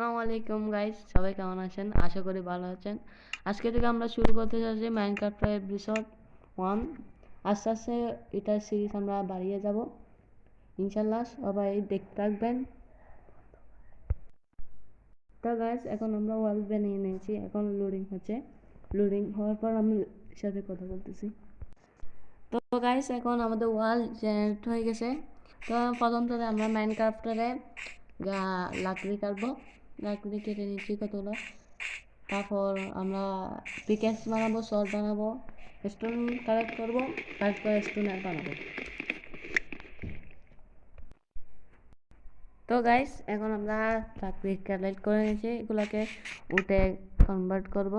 আসসালামু আলাইকুম গাইস, সবাই কেমন আছেন? আশা করি ভালো আছেন। আজকে থেকে আমরা শুরু করতে যাচ্ছি মাইনক্রাফটের এপিসোড 1। আস্তে আস্তে এটার সিরিজ আমরা বাড়িয়ে যাব ইনশাল্লাহ। সবাই দেখতে থাকবেন। তো গাইস, এখন আমরা ওয়াল বানিয়ে নিয়েছি, এখন লোডিং হচ্ছে। লোডিং হওয়ার পর আমি সাথে কথা বলতেছি। তো গাইস, এখন আমাদের ওয়াল জেনারেট হয়ে গেছে। তো প্রথম থেকে আমরা মাইনক্রাফটারে লাকড়ি কাটবো। লাকড়ি কেটে নিচ্ছি কতগুলো। তারপর আমরা পিকেক্স বানাবো, শর্ট বানাবো, স্টোন কালেক্ট করবো, কালেক্ট করে স্টোনার বানাবো। তো গাইস, এখন আমরা লাকড়ি কালেক্ট করে নিয়েছি, এগুলোকে উঠে কনভার্ট করব।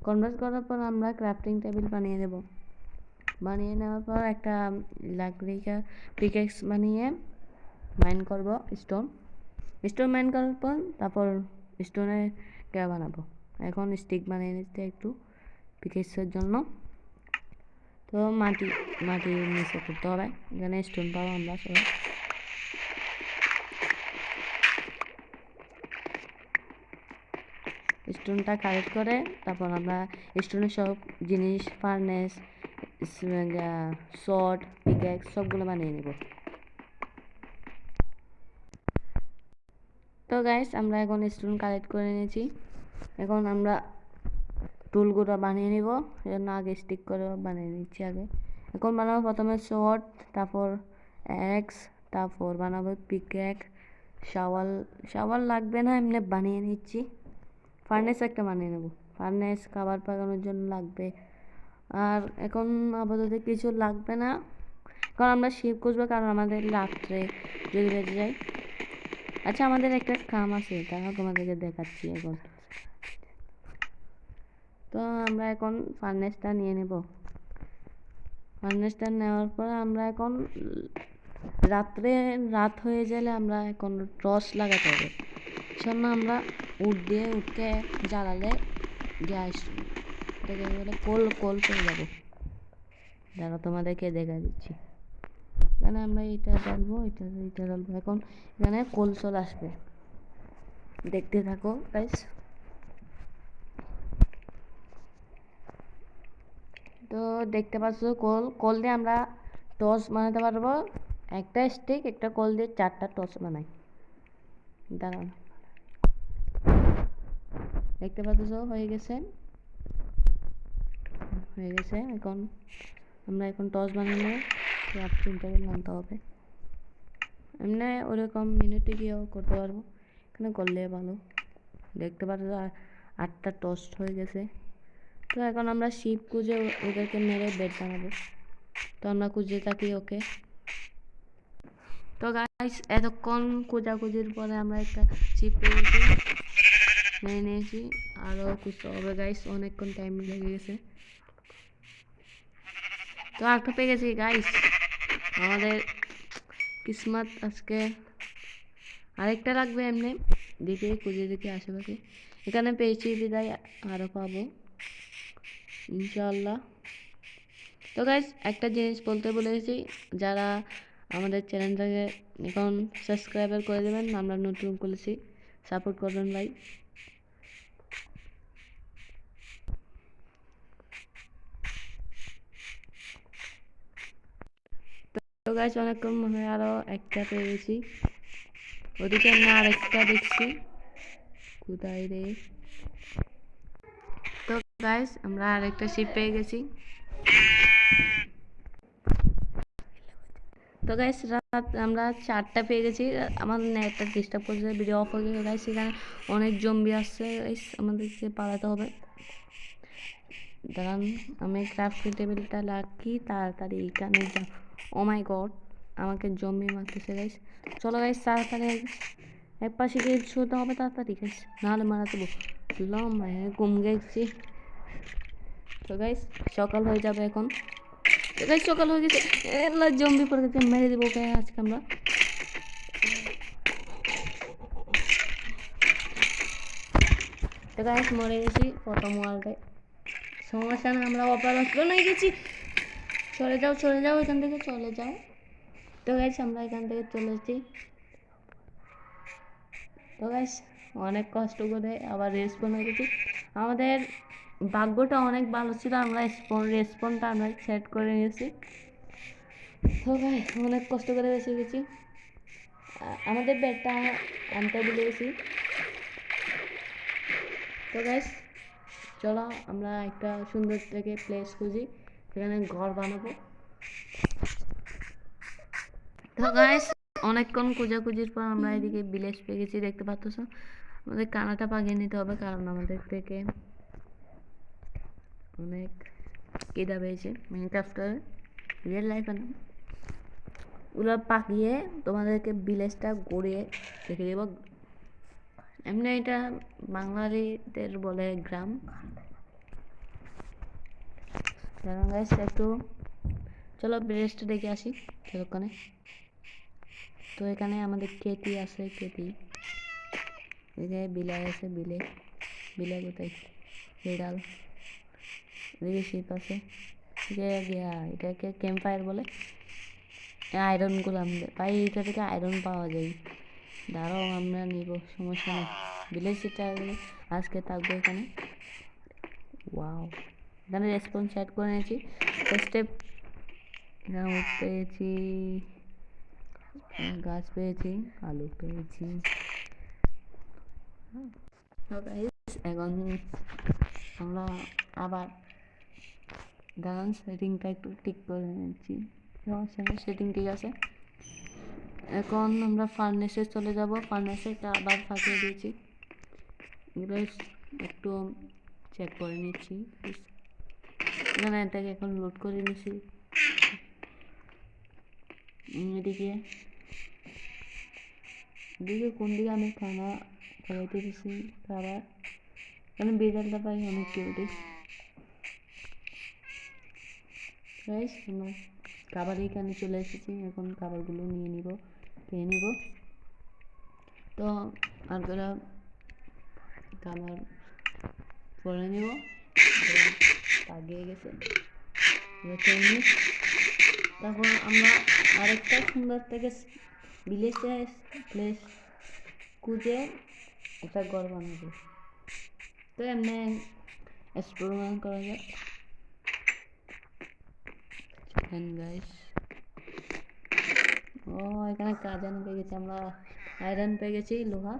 কনভার্ট করার পর আমরা ক্রাফটিং টেবিল বানিয়ে দেব। বানিয়ে নেওয়ার পর একটা লাকড়িকে পিকেক্স বানিয়ে মাইন করব স্টোন মাইন করার পর তারপর স্টোনের বানাবো। এখন স্টিক বানিয়ে নিতে একটু পিকেক্সের জন্য। তো মাটির নিচে করতে হবে, এখানে স্টোন পাবো আমরা সবাই। স্টোনটা কালেক্ট করে তারপর আমরা স্টোনের সব জিনিস, ফার্নেস, শর্ট, পিকেক্স সবগুলো বানিয়ে নেব। তো গাইস, আমরা এখন স্টোন কালেক্ট করে নিয়েছি। এখন আমরা টুলগুলো বানিয়ে নিব, এজন্য আগে স্টিক করে বানিয়ে নিচ্ছি আগে। এখন বানাবো প্রথমে শর্ট, তারপর অ্যাক্স, তারপর বানাবো পিকেক্স। শাওয়াল লাগবে না, এমনি বানিয়ে নিচ্ছি। ফার্নেস একটা বানিয়ে নেব, ফার্নেস খাবার পাকানোর জন্য লাগবে। আর এখন আপাতত কিছু লাগবে না, কারণ আমরা শিপ খুঁজবো, কারণ আমাদের রাত্রে যদি বেঁচে যায়। আচ্ছা, আমাদের একটা কাম আছে, তারা তোমাদেরকে দেখাচ্ছি এখন। তো আমরা এখন ফার্নেসটা নিয়ে নেব। ফার্নেসটা নেওয়ার পর আমরা এখন রাত হয়ে গেলে আমরা এখন টর্চ লাগাতে হবে। জন্য আমরা উঠকে জ্বালালে গ্যাস বলে কোল পেয়ে যাবো। দেখো, তোমাদেরকে দেখা দিচ্ছি। এখানে আমরা এটা জ্বালবো, এটা জ্বালবো। এখন এখানে কোল চলে আসবে, দেখতে থাকো গাইস। তো দেখতে পাচ্ছ, কোল দিয়ে আমরা টর্চ বানাতে পারবো। একটা স্টিক, একটা কোল দিয়ে 4টা টর্চ বানাই। দাঁড়ান, দেখতে পাচ্ছ হয়ে গেছে। এখন আমরা টর্চ বানানো ক্রাফটিং টেবিল আনতে হবে। এমনি ওরকম মিনিটে গিয়েও করতে পারবো, এখানে করলে ভালো। দেখতে পাচ্ছ 8টা টর্চ হয়ে গেছে। তো এখন আমরা শিপ খুঁজে ওদেরকে মেরে বেড বানাবো। তো আমরা খুঁজে থাকি ওকে। তো গাইস, এতক্ষণ খোঁজাখুঁজির পরে আমরা একটা শিপ পেয়েছি, নিয়ে নিয়েছি। আরও খুঁজতে হবে গাইস, অনেকক্ষণ টাইম লেগে গেছে। তো একটা পেয়ে গেছি গাইস, আমাদের কিসমত আজকে। আরেকটা লাগবে এমনি, খুঁজে দেখি আশেপাশে। এখানে পেয়েছি বিদায়, আরও পাবো ইনশাআল্লাহ। তো গাইস, একটা জিনিস বলতে ভুলে গেছি, যারা আমাদের চ্যানেলটাকে এখন সাবস্ক্রাইবার করে দেবেন, আমরা নতুন খুলেছি, সাপোর্ট করবেন ভাই। তো গাইস, অনেকক্ষণ মনে হয় আরও একটা পেয়ে গেছি, ওদিকে না আরেকটা দেখছি কোথায় রে। তো গাইস, আমরা আরেকটা শিপ পেয়ে গেছি। তো গাইস, রাত আমরা 4টা পেয়ে গেছি। আমার নেটটা ডিস্টার্ব করছে, ভিডিও অফ হয়ে গেছে গাইস। এখানে অনেক জম্বি আসছে গাইস, আমাদেরকে পালাতে হবে। দাঁড়ান, আমি ক্রাফটিং টেবিলটা রাখি, তাড়াতাড়ি এখানে যাও। ও মাই গড, আমাকে জম্বি মারতেছে গাইস। চলো গাইস, তাড়াতাড়ি এক পাশে গিয়ে শুতে হবে তাড়াতাড়ি গাইস, নাহলে মারা দেবো। লম্বা ঘুম গেছি। তো গাইস, সকাল হয়ে যাবে এখন। গাইস, সকাল হয়ে গেছে, জম্বি পড়ে গেছে, মেরে দেবো ওকে আজকে আমরা। তো গাইস, মরে গেছি প্রথম ওয়ার্ল্ডে। সমস্যা না, আমরা অপার হয়ে গেছি। চলে যাও এখান থেকে চলে যাও। তো গাইস, আমরা এখান থেকে চলে এসেছি। তো গাইস, অনেক কষ্ট করে আবার রেসপন্ড হয়ে গেছি। আমাদের ভাগ্যটা অনেক ভালো ছিল, আমরা রেসপন্ডটা আমরা সেট করে নিয়েছি। তো ভাই অনেক কষ্ট করে বেঁচে গেছি। আমাদের ব্যাটটা আনতে ভুলে গেছি। তো গাইস চলো আমরা একটা সুন্দর থেকে প্লেস খুঁজি, সেখানে ঘর বানাবো। তো গাইস অনেকক্ষণ খোঁজাখুঁজির পর আমরা এদিকে ভিলেজ পেয়ে গেছি, দেখতে পাচ্ছ। আমাদের কানাটা পাকিয়ে নিতে হবে, কারণ আমাদের থেকে অনেক কেদা পেয়েছে মাইনক্রাফটার রিয়েল লাইফে না। ওগুলো পাকিয়ে তোমাদেরকে ভিলেজটা গড়িয়ে দেখে দেবো। এমনি এটা বাঙালিদের বলে গ্রাম। গাইস একটু চলো ভিলেজটা দেখে আসি ততক্ষণে। তো এখানে আমাদের কেতি আছে, কেতি এখানে বিলাই আছে, বিলাই কোথায়, বিড়াল, এদিকে শিপ আছে, এটাকে ক্যাম্প ফায়ার বলে। আয়রনগুলো আমাদের ভাই, এটা থেকে আয়রন পাওয়া যায়। দাঁড়াও আমরা নিব, সমস্যা নেই। ভিলেজটা আজকে থাকবো এখানে। ওয়াও, এখানে রেসপন্স সেট করে নিয়েছি। স্টেপ এখানে পেয়েছি, গাছ পেয়েছি, আলু পেয়েছি। এখন আমরা আবার দাঁড়ান, সেটিংটা একটু ঠিক করে নিচ্ছি। সেটিং ঠিক আছে। এখন আমরা ফার্নেসে চলে যাব। ফার্নেসেটা আবার ফাঁকিয়ে দিয়েছি, এগুলো একটু চেক করে নিচ্ছি। এখানে এটাকে এখন লোড করে নিচ্ছি। এদিকে কোন দিকে আমি খানা খাওয়াইতে দিচ্ছি খাবার, কারণ বিড়ালটা পাই অনেক কিউটি। আমরা খাবার এখানে চলে এসেছি, এখন খাবারগুলো নিয়ে নিব, খেয়ে নিব। তো আর করে খাবার পরে নিব, আগিয়ে গেছে। তারপর আমরা আরেকটা সুন্দর থেকে ভিলেজে প্লেস খুঁজে একটা ঘর বানাবো। তো এমনি এক্সপেরিমেন্ট করা যাক। গাইস ও এখানে কাজান পেয়ে গেছি আমরা, আয়রন পেয়ে গেছি, লোহা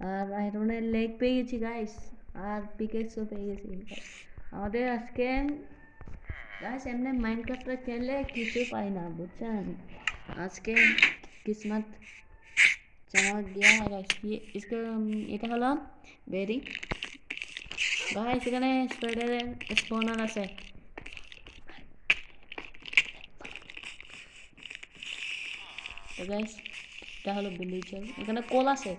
আর আয়রনের লেগ পেয়ে গেছি গাইস, আর পিকেক্সও পেয়ে গেছি। আমাদের আজকে গাইস এমনি মাইনক্রাফটটা খেললে কিছু পাই না, বুঝছেন। আজকে কিসমত চমক গিয়া গাইস। এটা হলো বেরি গাইস, এখানে স্পাইডারের স্পনার আছে। তো গাইস এটা হলো ভিলেজার, এখানে কোল আছে,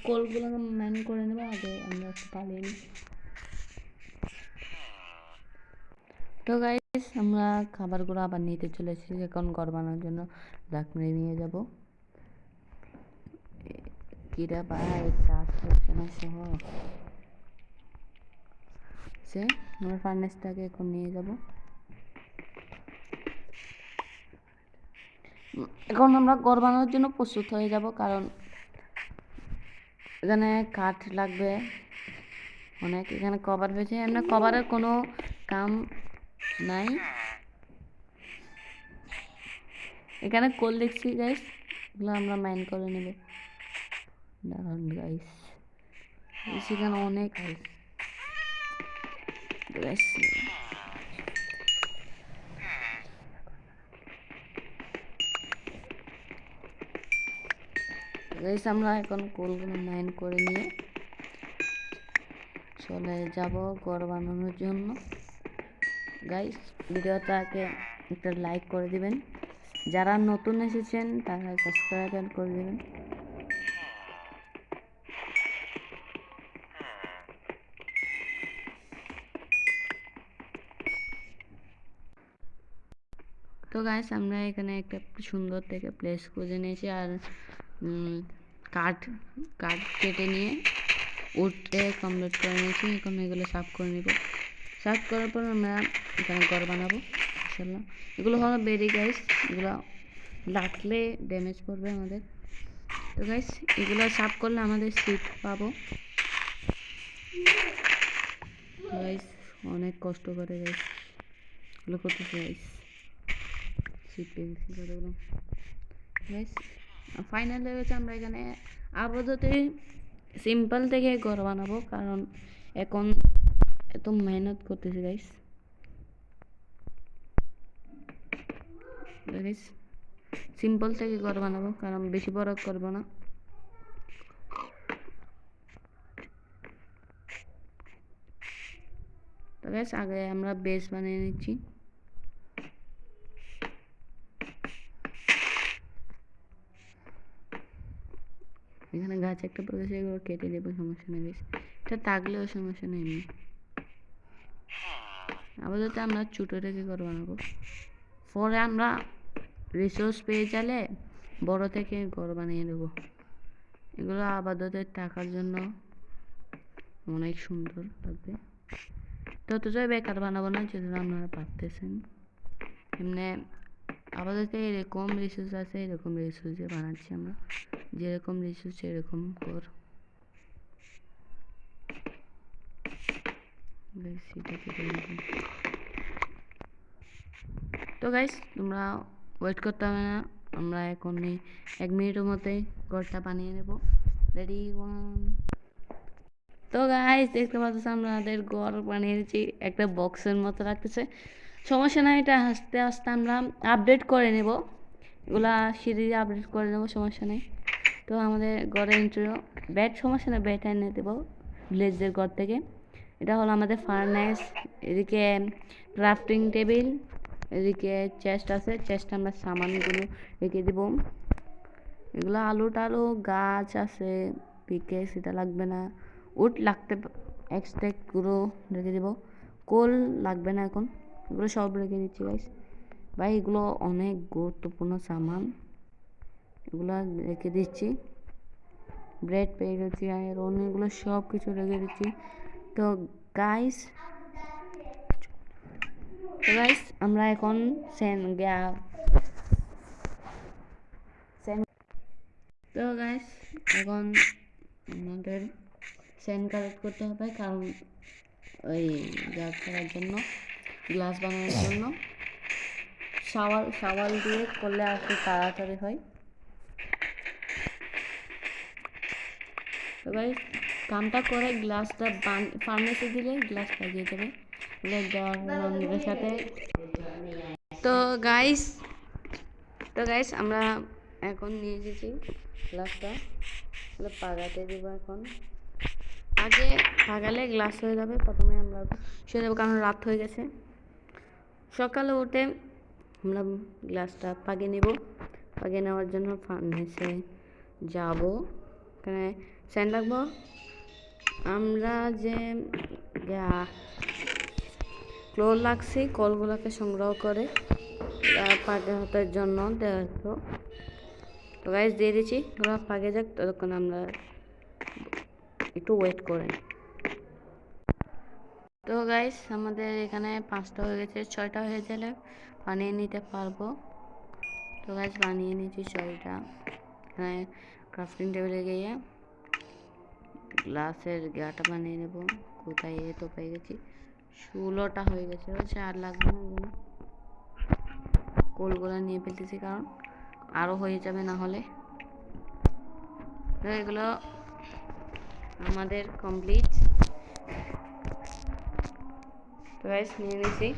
কোলগুলো ম্যান করে নেবো আগে, আমরা একটু পালিয়ে নিই। তো গাইস আমরা খাবারগুলো আবার নিতে চলে এসেছি, এখন ঘর বানানোর জন্য লাকড়ি নিয়ে যাব। কিরা ভাই চাষ করছে না সহ সে, আমরা ফার্নেসটাকে এখন নিয়ে যাব। এখন আমরা ঘর বানানোর জন্য প্রস্তুত হয়ে যাব, কারণ এখানে কাঠ লাগবে অনেক। এখানে কভার পেয়েছে, এমনি কভারের কোনো কাম নাই। এখানে কোল দেখছি গাইস, এগুলো আমরা মাইন করে নেব। দাঁড়ান গাইস, সেখানে অনেক গাইস গাইস আমরা এখন কোলগুলো মাইন করে নিয়ে চলে যাব ঘর বানানোর জন্য। গাইস ভিডিওটাকে একটা লাইক করে দিবেন, যারা নতুন এসেছেন তারা সাবস্ক্রাইব করে দিবেন। তো গাইস আমরা এখানে একটা সুন্দর থেকে প্লেস খুঁজে নিয়েছি, আর কাঠ কেটে নিয়ে উঠে কমপ্লিট করে নিয়েছি। এখন এগুলো সাফ করে নেব, সাফ করার পর আমরা এখানে ঘর বানাবো ইনশাল্লাহ। এগুলো হলো বেরি গাইস, এগুলো লাগলে ড্যামেজ পড়বে আমাদের। তো গাইস এগুলো সাফ করলে আমাদের সিট পাবো। গাইস অনেক কষ্ট করে গাইস এগুলো করতেছে গাইস, সিট পেয়ে গেছি কতগুলো গাইস। ফাইনালি হয়েছে আমরা এখানে আপাতত সিম্পল থেকে ঘর বানাবো, কারণ এখন এত মেহনত করতেছি গাইস। গাইস সিম্পল থেকে ঘর বানাবো, কারণ বেশি বড় করবো না। তো গাইস আগে আমরা বেস বানিয়ে নিচ্ছি। এখানে গাছ একটা পড়েছে, এগুলো কেটে দেবো, সমস্যা নেই গাইস, এটা থাকলেও সমস্যা নেই। এমনি আপাতত আমরা ছোটো থেকে ঘর বানাবো, পরে আমরা রিসোর্স পেয়ে গেলে বড় থেকে ঘর বানিয়ে দেবো। এগুলো আপাতত টাকার জন্য অনেক সুন্দর লাগবে, ততটাই বেকার বানাবো না, যেটা আপনারা ভাবতেছেন। এমনি আপাতত এরকম রিসোর্স আছে, এরকম রিসোর্সে বানাচ্ছি আমরা, যেরকম রিসোর্স সেরকম ঘর। তো গাইস তোমরা ওয়েট করতে হবে না, আমরা এখনই 1 মিনিটের মধ্যে ঘরটা বানিয়ে নেব। রেডি 1। তো গাইস দেখতে পাচ্ছ আমাদের ঘর বানিয়েছি, একটা বক্সের মতো রাখতেছে, সমস্যা নাই, এটা আস্তে আস্তে আমরা আপডেট করে নেব, এগুলা সিঁড়ি আপডেট করে নেব, সমস্যা নেই। তো আমাদের ঘরের ইন্টারভিউ ব্যাট, সমস্যা নেই, ব্যাট এনে দেবো ভিলেজের ঘর থেকে। এটা হলো আমাদের ফার্নেস, এদিকে ক্রাফটিং টেবিল, এদিকে চেস্ট আছে, চেস্ট আমরা সামানগুলো রেখে দেব। এগুলো আলু টালু গাছ আছে, পিকে সেটা লাগবে না, উড লাগতে এক্সট্রাক্টগুলো রেখে দেবো, কোল লাগবে না এখন, এগুলো সব রেখে দিচ্ছি গাইস। ভাই এগুলো অনেক গুরুত্বপূর্ণ সামান, এগুলো রেখে দিচ্ছি। ব্রেড পেয়ে গেছি, আয়রন, এগুলো সব কিছু রেখে দিচ্ছি। তো গাইস আমরা এখন তো গাইস এখন আমাদের স্যান্ড কালেক্ট করতে হবে, কারণ ওই গ্লাস করার জন্য, গ্লাস বানানোর জন্য শাওয়াল দিয়ে করলে আর একটু তাড়াতাড়ি হয়। তো গাইস কামটা করে গ্লাসটা ফার্নেসে দিলে গ্লাস লাগিয়ে যাবে দেওয়ার সাথে। তো গাইস আমরা এখন নিয়ে এসেছি গ্লাসটা, পাগাতে দেবো। এখন আগে পাগালে গ্লাস হয়ে যাবে, প্রথমে আমরা শুয়ে দেবো, কারণ রাত হয়ে গেছে। সকালে উঠে আমরা গ্লাসটা পাকিয়ে নেব, পাকিয়ে নেওয়ার জন্য ফার্নেসে যাব, এখানে স্যান্ড লাগবো। আমরা যে ক্লোর লাগছি কলগুলোকে সংগ্রহ করে পাকে হাতের জন্য দেখো। তো গাইস দিয়ে দিচ্ছি, ওরা পাকে যাক, ততক্ষণ আমরা একটু ওয়েট করেন। তো গাইস আমাদের এখানে 5টা হয়ে গেছে, 6টা হয়ে গেলে বানিয়ে নিতে পারবো। তো গাইস বানিয়ে নিয়েছি 6টা। এখানে ক্রাফটিং টেবিলে গিয়ে গ্লাসের গিয়াটা বানিয়ে নেব। কোথায় তো পেয়ে গেছি, 16টা হয়ে গেছে, হচ্ছে আর লাগবে না। কোলগুলো নিয়ে ফেলতেছি, কারণ আরও হয়ে যাবে না হলে। তো এগুলো আমাদের কমপ্লিট। তো গাইস নিয়ে নিয়েছি।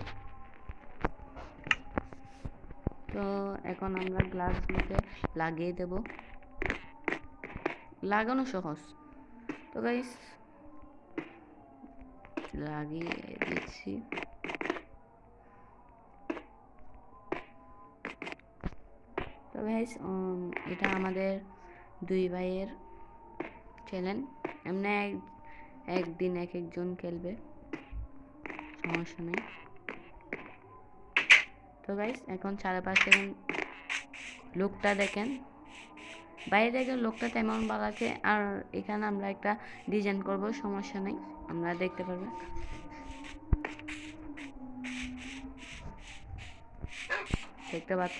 তো এখন আমরা গ্লাসগুলোকে লাগিয়ে দেব, লাগানো সহজ। তো গাইস লাগিয়ে দিচ্ছি। তো গাইস এটা আমাদের 2 ভাইয়ের চ্যালেঞ্জ, এমনি একদিন এক একজন খেলবে, সমস্যা নেই। তো গাইস এখন 5:30 লোকটা দেখেন, বাইরে থেকে লোকটা তেমন বাড়াচ্ছে, আর এখানে আমরা একটা ডিজাইন করব, সমস্যা নেই, আমরা দেখতে পারবেন। দেখতে পাচ্ছ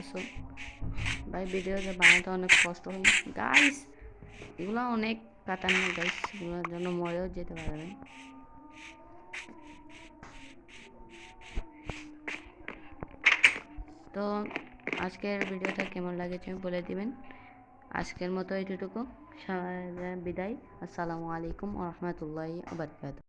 ভাই, ভিডিওটা বানাতে অনেক কষ্ট হয় গাইস, এগুলো অনেক কাটানো গাইস, এগুলোর জন্য মরেও যেতে পারবেন। তো আজকের ভিডিওটা কেমন লাগেছে বলে দিবেন। আজকের মতো এটুকু বিদায়। আসসালামু আলাইকুম ওয়া রাহমাতুল্লাহি ওয়া বারাকাতুহু।